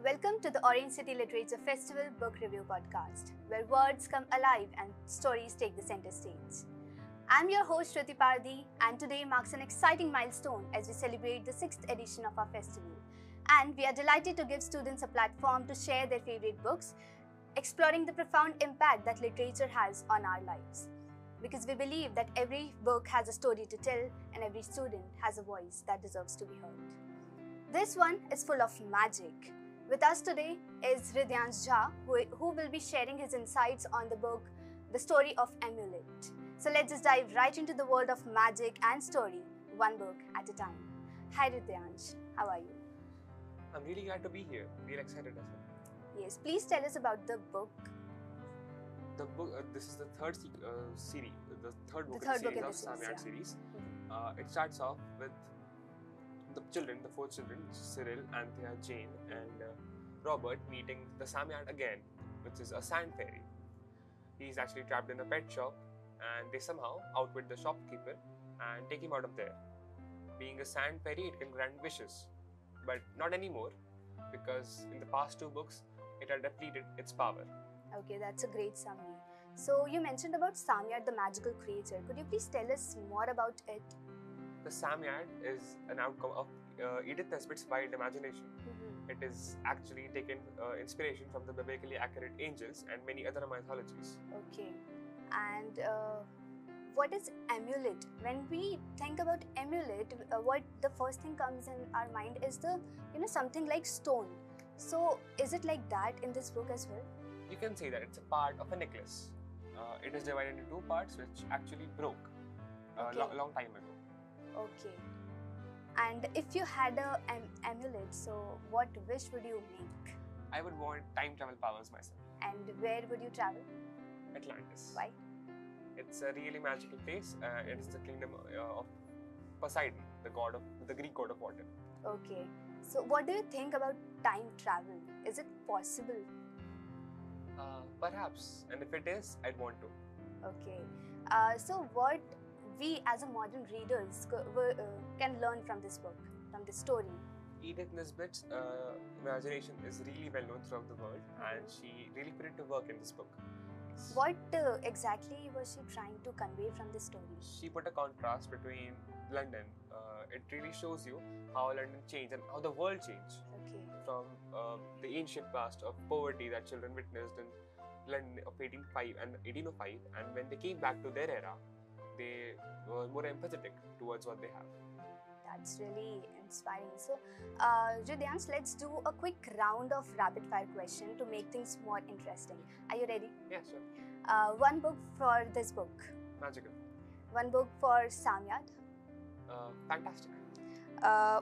Welcome to the Orange City Literature Festival Book Review Podcast, where words come alive and stories take the center stage. I'm your host Shruti Pardi, and today marks an exciting milestone as we celebrate the 6th edition of our festival. And we are delighted to give students a platform to share their favorite books, exploring the profound impact that literature has on our lives. Because we believe that every book has a story to tell and every student has a voice that deserves to be heard. This one is full of magic. With us today is Hridyansh Jha, who will be sharing his insights on the book, The Story of Amulet. So let's just dive right into the world of magic and story, one book at a time. Hi Hridyansh, how are you? I'm really glad to be here, really excited as well. Yes, please tell us about the book. The book, this is the third series, the third book in the the series series, of Samyad series. It starts off with the four children, Cyril, Anthea, Jane and Robert meeting the Samyad again, which is a sand fairy. He's actually trapped in a pet shop and they somehow outwit the shopkeeper and take him out of there. Being a sand fairy, it can grant wishes, but not anymore because in the past two books, it had depleted its power. Okay, that's a great summary. So you mentioned about Samyad, the magical creature. Could you please tell us more about it? The Samyad is an outcome of Edith Nesbit's wild imagination. It is actually taken inspiration from the biblically accurate angels and many other mythologies. Okay, and what is amulet? When we think about amulet, what the first thing comes in our mind is the something like stone. So is it like that in this book as well? You can say that it's a part of a necklace. It is divided into two parts which actually broke a long time ago. Okay. And if you had an amulet, so what wish would you make? I would want time travel powers myself. And where would you travel? Atlantis. Why? It's a really magical place. It is the kingdom of Poseidon, the Greek god of water. Okay. So what do you think about time travel? Is it possible? Perhaps. And if it is, I'd want to. Okay. So what we as a modern readers can learn from this book, from this story? Edith Nesbit's imagination is really well known throughout the world and she really put it to work in this book. What exactly was she trying to convey from this story? She put a contrast between London. It really shows you how London changed and how the world changed. Okay. From the ancient past of poverty that children witnessed in London of 1805 and 1805, and when they came back to their era, they were more empathetic towards what they have. That's really inspiring. So, Hridyansh, let's do a quick round of rapid fire question to make things more interesting. Are you ready? Yeah, sure. One book for this book. Magical. One book for Samyad. Fantastic.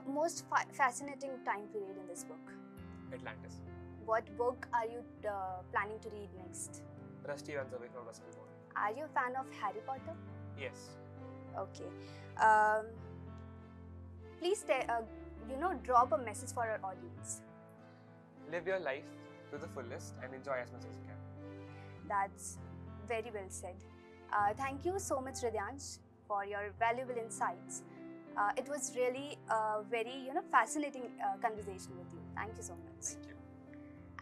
Most fascinating time period in this book. Atlantis. What book are you planning to read next? Rusty Runs Away from Rusty Bone. Are you a fan of Harry Potter? Yes. Okay. Please drop a message for our audience. Live your life to the fullest and enjoy as much as you can. That's very well said. Thank you so much, Hridyansh, for your valuable insights. It was really a very fascinating conversation with you. Thank you so much. Thank you.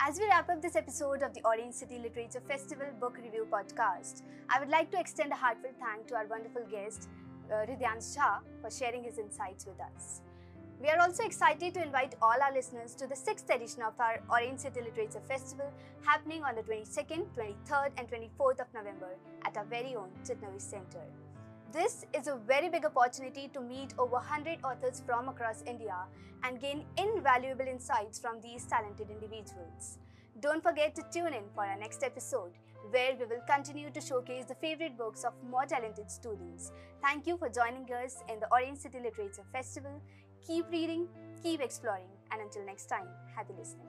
As we wrap up this episode of the Orange City Literature Festival Book Review Podcast, I would like to extend a heartfelt thank to our wonderful guest, Hridyansh Jha, for sharing his insights with us. We are also excited to invite all our listeners to the 6th edition of our Orange City Literature Festival happening on the 22nd, 23rd and 24th of November at our very own Chitnavis Center. This is a very big opportunity to meet over 100 authors from across India and gain invaluable insights from these talented individuals. Don't forget to tune in for our next episode, where we will continue to showcase the favorite books of more talented students. Thank you for joining us in the Orange City Literature Festival. Keep reading, keep exploring, and until next time, happy listening.